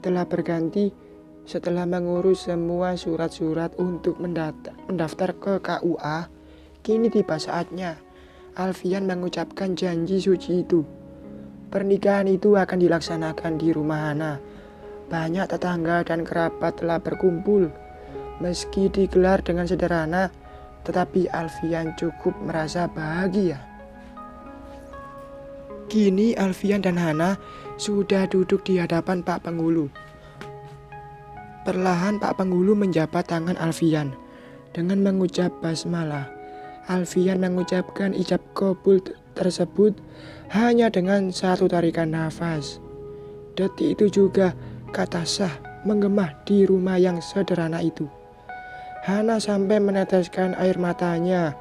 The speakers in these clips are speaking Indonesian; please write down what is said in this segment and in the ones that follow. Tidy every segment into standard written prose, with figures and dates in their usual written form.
telah berganti setelah mengurus semua surat-surat untuk mendaftar ke KUA. Kini tiba saatnya Alfian mengucapkan janji suci itu. Pernikahan itu akan dilaksanakan di rumah Hana. Banyak tetangga dan kerabat telah berkumpul. Meski digelar dengan sederhana, tetapi Alfian cukup merasa bahagia. Kini Alfian dan Hana sudah duduk di hadapan Pak Penghulu. Perlahan Pak Penghulu menjabat tangan Alfian dengan mengucap basmalah. Alfian mengucapkan ijab qabul tersebut hanya dengan satu tarikan nafas. Detik itu juga kata sah menggema di rumah yang sederhana itu. Hana sampai meneteskan air matanya.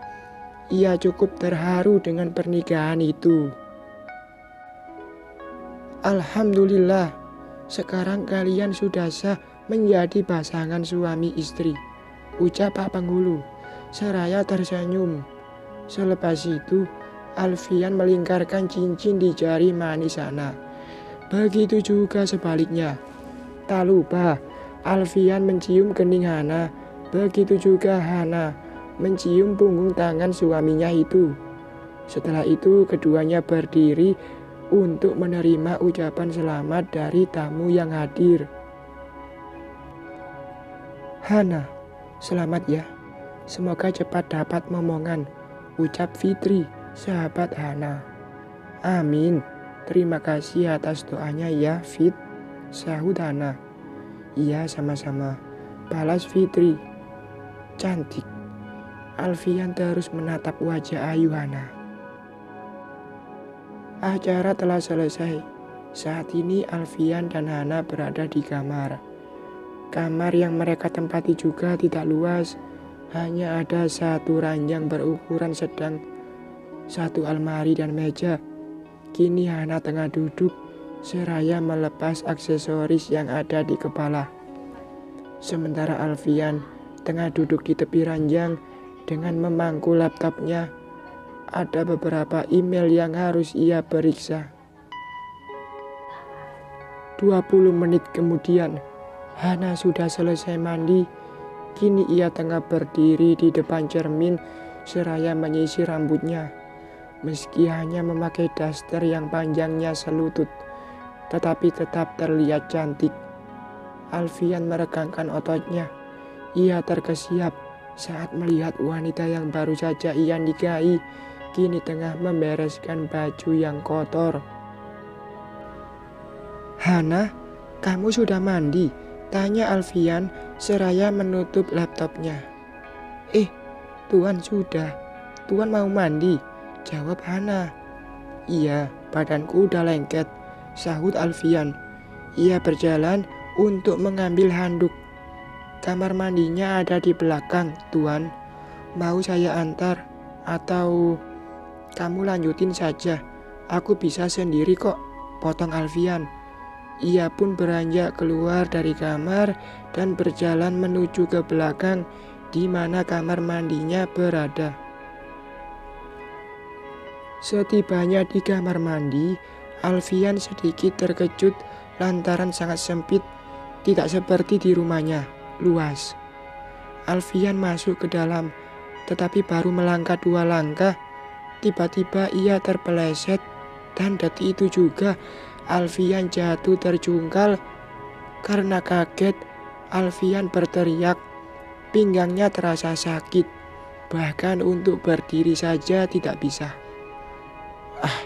Ia cukup terharu dengan pernikahan itu. Alhamdulillah, sekarang kalian sudah sah menjadi pasangan suami istri, ucap Pak Penghulu seraya tersenyum. Selepas itu, Alfian melingkarkan cincin di jari manis Hana. Begitu juga sebaliknya. Tak lupa, Alfian mencium kening Hana. Begitu juga Hana mencium punggung tangan suaminya itu. Setelah itu, keduanya berdiri untuk menerima ucapan selamat dari tamu yang hadir. Hana, selamat ya. Semoga cepat dapat momongan, ucap Fitri, sahabat Hana. Amin. Terima kasih atas doanya ya, Fit, sahut Hana. Iya, sama-sama, balas Fitri. Cantik. Alfian terus menatap wajah ayu Hana. Acara telah selesai. Saat ini Alfian dan Hana berada di kamar. Kamar yang mereka tempati juga tidak luas. Hanya ada satu ranjang berukuran sedang, satu almari dan meja. Kini Hana tengah duduk seraya melepas aksesoris yang ada di kepala. Sementara Alfian tengah duduk di tepi ranjang dengan memangku laptopnya. Ada beberapa email yang harus ia periksa. 20 menit kemudian, Hana sudah selesai mandi. Kini ia tengah berdiri di depan cermin seraya menyisir rambutnya. Meski hanya memakai daster yang panjangnya selutut, tetapi tetap terlihat cantik. Alfian meregangkan ototnya. Ia terkesiap saat melihat wanita yang baru saja ia nikahi kini tengah membereskan baju yang kotor. Hana, kamu sudah mandi? Tanya Alfian seraya menutup laptopnya. Tuan sudah. Tuan mau mandi? Jawab Hana. Iya, badanku udah lengket, sahut Alfian. Ia berjalan untuk mengambil handuk. Kamar mandinya ada di belakang, Tuan. Mau saya antar? Atau kamu lanjutin saja? Aku bisa sendiri kok, potong Alfian. Ia pun beranjak keluar dari kamar dan berjalan menuju ke belakang di mana kamar mandinya berada. Setibanya di kamar mandi, Alfian sedikit terkejut lantaran sangat sempit, tidak seperti di rumahnya, luas. Alfian masuk ke dalam, tetapi baru melangkah 2 langkah, tiba-tiba ia terpeleset dan detik itu juga Alfian jatuh terjungkal. Karena kaget, Alfian berteriak. Pinggangnya terasa sakit, bahkan untuk berdiri saja tidak bisa.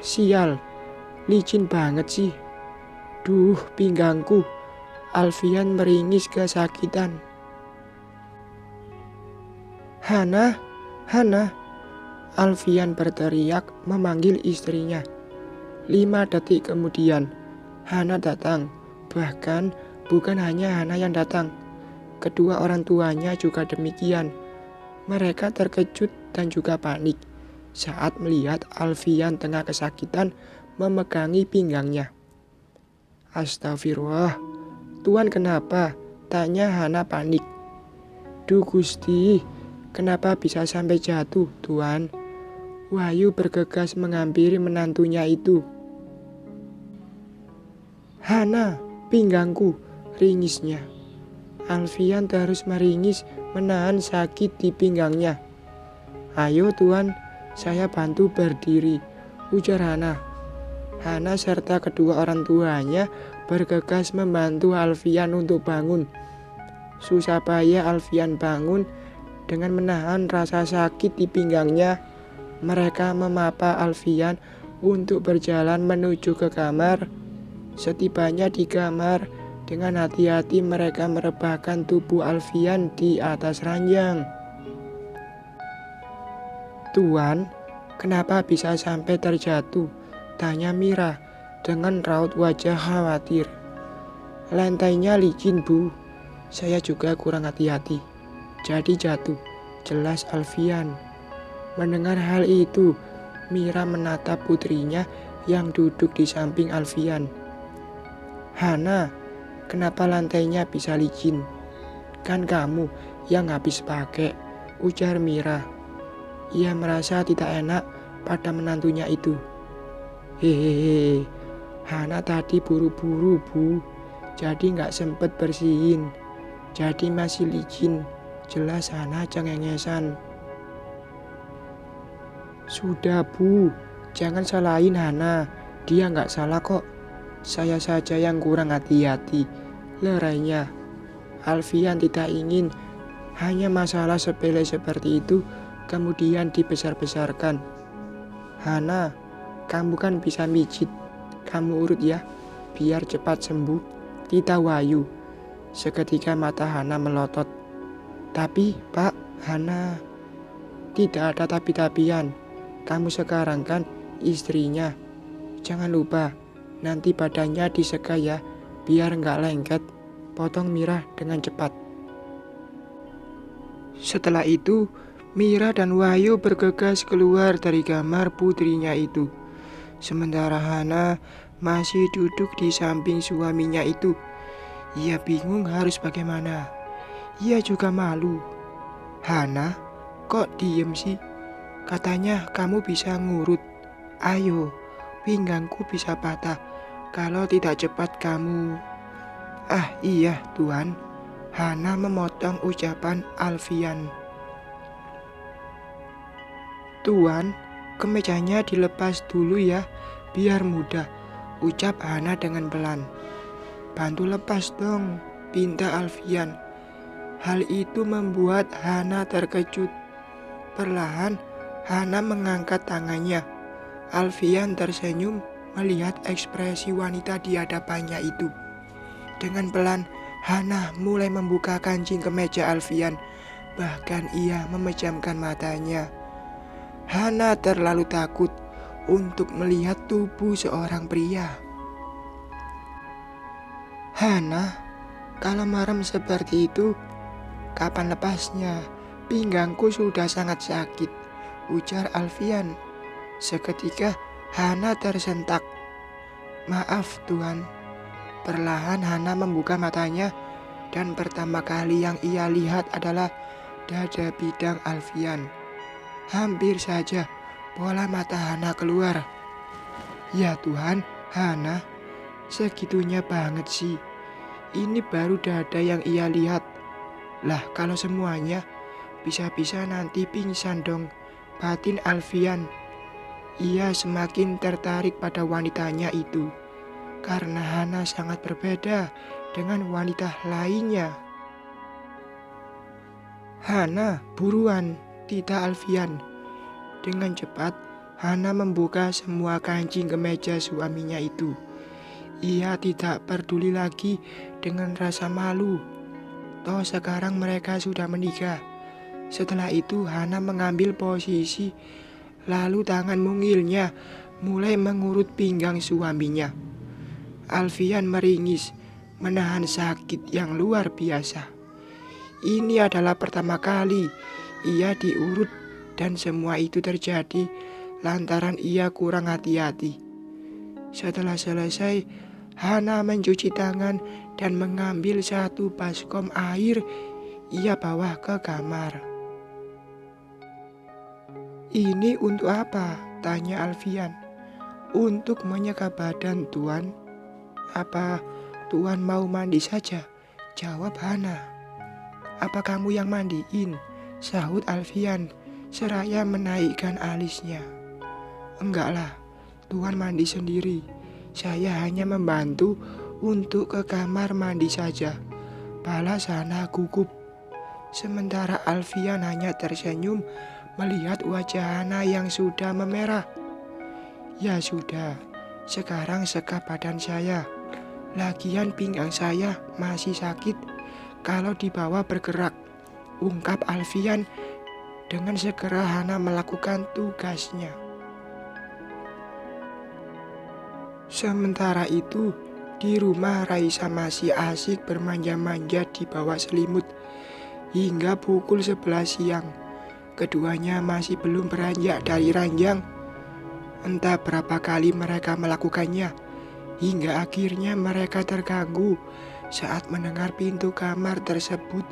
Sial, licin banget sih. Duh, pinggangku. Alfian meringis kesakitan. Hana, Hana. Alfian berteriak memanggil istrinya. 5 detik kemudian, Hana datang. Bahkan bukan hanya Hana yang datang, kedua orang tuanya juga demikian. Mereka terkejut dan juga panik saat melihat Alfian tengah kesakitan memegangi pinggangnya. Astagfirullah, Tuan kenapa? Tanya Hana panik. Duh Gusti, kenapa bisa sampai jatuh, Tuan? Wahyu bergegas menghampiri menantunya itu. Hana, pinggangku. ringisnya. Alfian terus meringis menahan sakit di pinggangnya. "Ayo Tuan, saya bantu berdiri," ujar Hana. Hana serta kedua orang tuanya bergegas membantu Alfian untuk bangun. Susah payah Alfian bangun dengan menahan rasa sakit di pinggangnya. Mereka memapa Alfian untuk berjalan menuju ke kamar. Setibanya di kamar, dengan hati-hati mereka merebahkan tubuh Alfian di atas ranjang. "Tuan, kenapa bisa sampai terjatuh?" tanya Mira dengan raut wajah khawatir. "Lantainya licin, Bu. Saya juga kurang hati-hati, jadi jatuh," jelas Alfian. Mendengar hal itu, Mira menatap putrinya yang duduk di samping Alfian. "Hana, kenapa lantainya bisa licin? Kan kamu yang habis pakai," ujar Mira. Ia merasa tidak enak pada menantunya itu. "Hehehe, Hana tadi buru-buru, Bu. Jadi nggak sempet bersihin. Jadi masih licin," jelas Hana cengengesan. "Sudah, Bu, jangan salahin Hana. Dia nggak salah kok. Saya saja yang kurang hati-hati," lerainya. Alfian tidak ingin hanya masalah sepele seperti itu kemudian dibesar-besarkan. "Hana, kamu kan bisa mijit. Kamu urut ya, biar cepat sembuh," tita Wahyu. Seketika mata Hana melotot. "Tapi, Pak, Hana..." "Tidak ada tapi-tapian. Kamu sekarang kan istrinya. Jangan lupa, nanti badannya diseka ya, biar nggak lengket," potong Mira dengan cepat. Setelah itu, Mira dan Wahyu bergegas keluar dari kamar putrinya itu. Sementara Hana masih duduk di samping suaminya itu. Ia bingung harus bagaimana. Ia juga malu. "Hana, kok diem sih? Katanya kamu bisa ngurut. Ayo, pinggangku bisa patah kalau tidak cepat kamu..." "Ah iya Tuan," Hana memotong ucapan Alfian. "Tuan, kemejanya dilepas dulu ya, biar mudah," ucap Hana dengan pelan. "Bantu lepas dong," pinta Alfian. Hal itu membuat Hana terkejut. Perlahan, Hana mengangkat tangannya. Alfian tersenyum melihat ekspresi wanita di hadapannya itu. Dengan pelan, Hana mulai membuka kancing kemeja Alfian. Bahkan ia memejamkan matanya. Hana terlalu takut untuk melihat tubuh seorang pria. "Hana, kalau merem seperti itu, kapan lepasnya? Pinggangku sudah sangat sakit," ujar Alfian. Seketika Hana tersentak. "Maaf Tuan." Perlahan Hana membuka matanya dan pertama kali yang ia lihat adalah dada bidang Alfian. Hampir saja bola mata Hana keluar. "Ya Tuhan, Hana, segitunya banget sih. Ini baru dada yang ia lihat. Lah kalau semuanya, bisa-bisa nanti pingsan dong," batin Alfian. Ia semakin tertarik pada wanitanya itu, karena Hana sangat berbeda dengan wanita lainnya. "Hana, buruan," tita Alfian. Dengan cepat, Hana membuka semua kancing kemeja suaminya itu. Ia tidak peduli lagi dengan rasa malu. Toh sekarang mereka sudah menikah. Setelah itu Hana mengambil posisi, lalu tangan mungilnya mulai mengurut pinggang suaminya. Alfian meringis, menahan sakit yang luar biasa. Ini adalah pertama kali ia diurut dan semua itu terjadi lantaran ia kurang hati-hati. Setelah selesai, Hana mencuci tangan dan mengambil satu baskom air. Ia bawa ke kamar. "Ini untuk apa?" tanya Alfian. "Untuk menyeka badan Tuan." "Apa Tuan mau mandi saja, jawab Hana. Apa kamu yang mandiin? Sahut Alfian seraya menaikkan alisnya. Enggaklah, Tuan mandi sendiri. Saya hanya membantu untuk ke kamar mandi saja, balas Hana gugup. Sementara Alfian hanya tersenyum melihat wajah Hana yang sudah memerah. Ya sudah, sekarang sekap badan saya. Lagian pinggang saya masih sakit kalau dibawa bergerak, ungkap Alfian dengan segera Hana melakukan tugasnya. Sementara itu, di rumah Raisa masih asik bermanja-manja di bawah selimut hingga pukul 11 siang. Keduanya masih belum beranjak dari ranjang. Entah berapa kali mereka melakukannya, hingga akhirnya mereka terganggu saat mendengar pintu kamar tersebut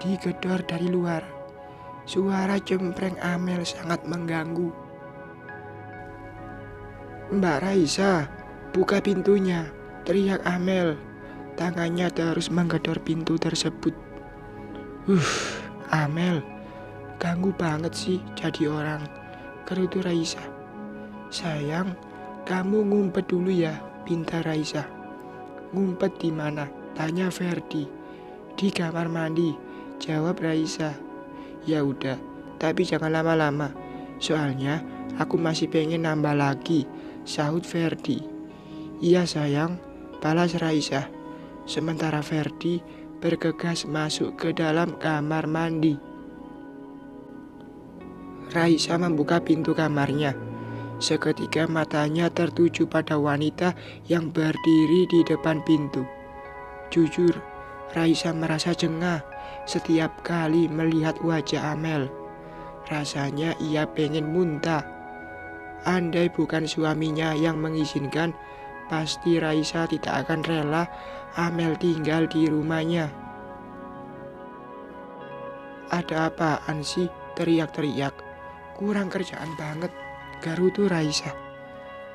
digedor dari luar. Suara cempreng Amel sangat mengganggu. "Mbak Raisa, buka pintunya," teriak Amel. Tangannya terus menggedor pintu tersebut. Amel, ganggu banget sih jadi orang," gerutu Raisa. "Sayang, kamu ngumpet dulu ya," pinta Raisa. "Ngumpet di mana?" tanya Ferdi. "Di kamar mandi," jawab Raisa. "Ya udah, tapi jangan lama-lama. Soalnya aku masih pengen nambah lagi," sahut Ferdi. "Iya sayang," balas Raisa. Sementara Ferdi bergegas masuk ke dalam kamar mandi. Raisa membuka pintu kamarnya. Seketika matanya tertuju pada wanita yang berdiri di depan pintu. Jujur, Raisa merasa jengah setiap kali melihat wajah Amel. Rasanya ia pengen muntah. Andai bukan suaminya yang mengizinkan, pasti Raisa tidak akan rela Amel tinggal di rumahnya. "Ada apaan sih?" teriak-teriak. "Kurang kerjaan banget," gerutu Raisa.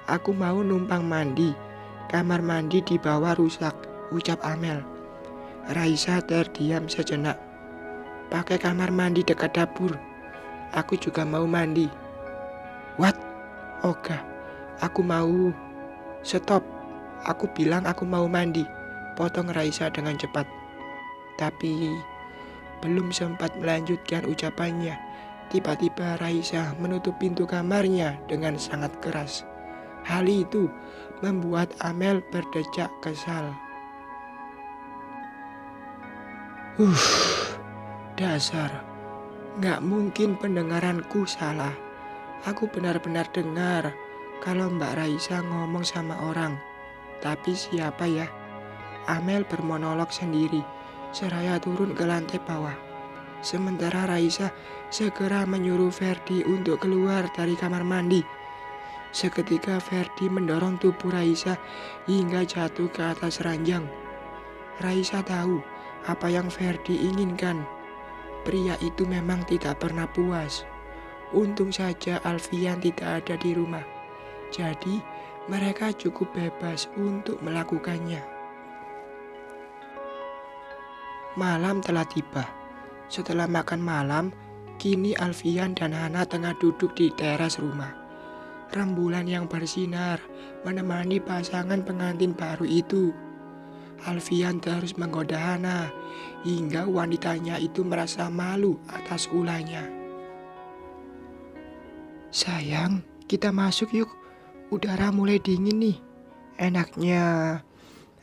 "Aku mau numpang mandi. Kamar mandi di bawah rusak," ucap Amel. Raisa terdiam sejenak. "Pakai kamar mandi dekat dapur. Aku juga mau mandi." "What? Oga, aku mau." "Stop, aku bilang aku mau mandi," potong Raisa dengan cepat. Tapi belum sempat melanjutkan ucapannya, tiba-tiba Raisa menutup pintu kamarnya dengan sangat keras. Hal itu membuat Amel berdecak kesal. Dasar, gak mungkin pendengaranku salah. Aku benar-benar dengar kalau Mbak Raisa ngomong sama orang. Tapi siapa ya? Amel bermonolog sendiri, seraya turun ke lantai bawah. Sementara Raisa segera menyuruh Ferdi untuk keluar dari kamar mandi. Seketika Ferdi mendorong tubuh Raisa hingga jatuh ke atas ranjang. Raisa tahu apa yang Ferdi inginkan. Pria itu memang tidak pernah puas. Untung saja Alfian tidak ada di rumah. Jadi mereka cukup bebas untuk melakukannya. Malam telah tiba. Setelah makan malam, kini Alfian dan Hana tengah duduk di teras rumah. Rembulan yang bersinar menemani pasangan pengantin baru itu. Alfian terus menggoda Hana hingga wanitanya itu merasa malu atas ulahnya. "Sayang, kita masuk yuk. Udara mulai dingin nih." Enaknya,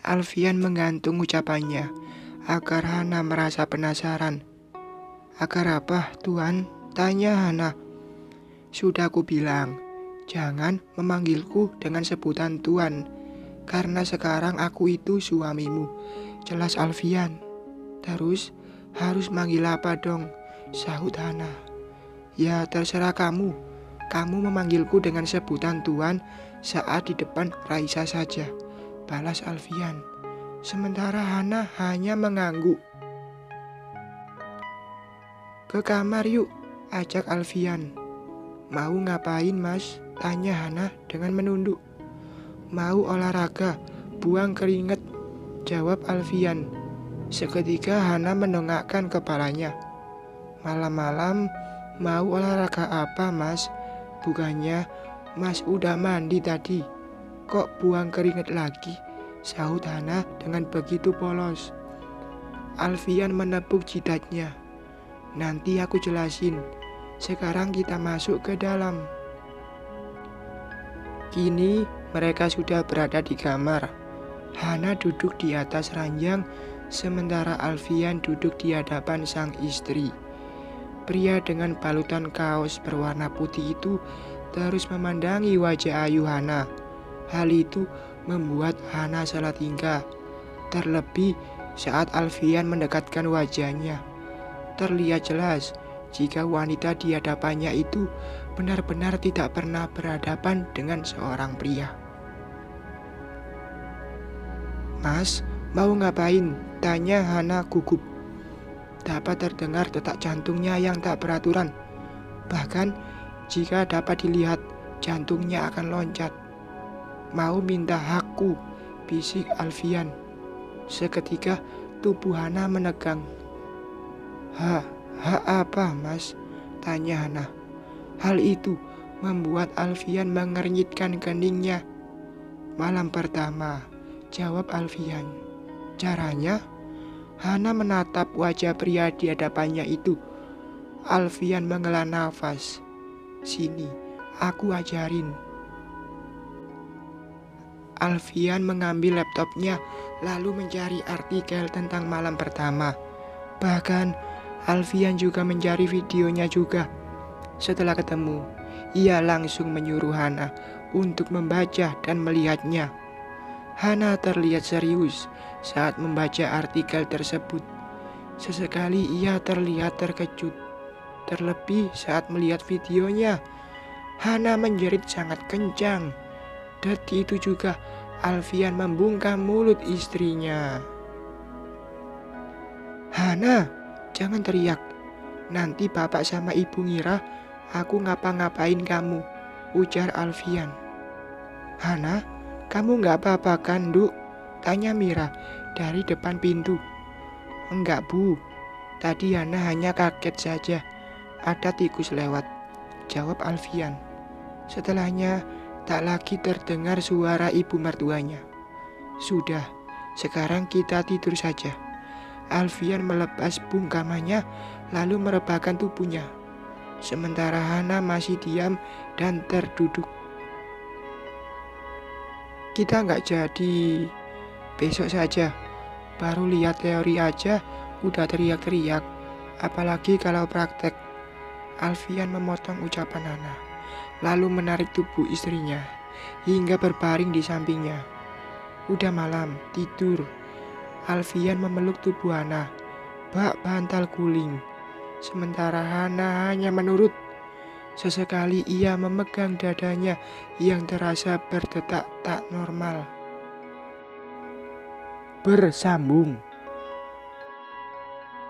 Alfian menggantung ucapannya agar Hana merasa penasaran. "Agar apa, Tuan?" tanya Hana. "Sudah aku bilang, jangan memanggilku dengan sebutan Tuan, karena sekarang aku itu suamimu," jelas Alfian. "Terus harus manggil apa dong?" sahut Hana. "Ya terserah kamu. Kamu memanggilku dengan sebutan Tuan saat di depan Raisa saja," balas Alfian. Sementara Hana hanya mengangguk. "Ke kamar yuk," ajak Alfian. "Mau ngapain mas?" tanya Hana dengan menunduk. "Mau olahraga, buang keringat," jawab Alfian. Seketika Hana mendongakkan kepalanya. Malam-malam mau olahraga apa, Mas? Bukannya Mas udah mandi tadi. Kok buang keringat lagi? Sahut Hana dengan begitu polos. Alfian menepuk jidatnya. Nanti aku jelasin. Sekarang kita masuk ke dalam. Kini mereka sudah berada di kamar. Hana duduk di atas ranjang, sementara Alfian duduk di hadapan sang istri. Pria dengan balutan kaos berwarna putih itu terus memandangi wajah ayu Hana. Hal itu membuat Hana salah tingkah. Terlebih saat Alfian mendekatkan wajahnya. Terlihat jelas jika wanita di hadapannya itu benar-benar tidak pernah berhadapan dengan seorang pria. Mas, mau ngapain? Tanya Hana gugup. Dapat terdengar detak jantungnya yang tak beraturan. Bahkan jika dapat dilihat, jantungnya akan loncat. Mau minta hakku, bisik Alfian. Seketika tubuh Hana menegang. Hak apa, Mas? Tanya Hana. Hal itu membuat Alfian mengernyitkan keningnya. Malam pertama, jawab Alfian. Caranya? Hana menatap wajah pria di hadapannya itu. Alfian menghela nafas. Sini, aku ajarin. Alfian mengambil laptopnya lalu mencari artikel tentang malam pertama. Bahkan Alfian juga mencari videonya juga. Setelah ketemu, ia langsung menyuruh Hana untuk membaca dan melihatnya. Hana terlihat serius saat membaca artikel tersebut. Sesekali ia terlihat terkejut. Terlebih saat melihat videonya, Hana menjerit sangat kencang. Detik itu juga Alfian membungkam mulut istrinya. Hana, jangan teriak. Nanti bapak sama ibu ngira aku ngapa-ngapain kamu, ujar Alfian. Hana, kamu nggak apa-apa kan, Duk? Tanya Mira dari depan pintu. Enggak, Bu. Tadi Hana hanya kaget saja. Ada tikus lewat, jawab Alfian. Setelahnya tak lagi terdengar suara ibu mertuanya. Sudah, sekarang kita tidur saja. Alfian melepas bungkamannya lalu merebahkan tubuhnya. Sementara Hana masih diam dan terduduk. Kita nggak jadi, besok saja. Baru lihat teori aja udah teriak-teriak, apalagi kalau praktek. Alfian memotong ucapan Hana, lalu menarik tubuh istrinya hingga berbaring di sampingnya. Udah malam, tidur. Alfian memeluk tubuh Hana, bak bantal guling. Sementara Hana hanya menurut. Sesekali ia memegang dadanya yang terasa berdetak tak normal. Bersambung.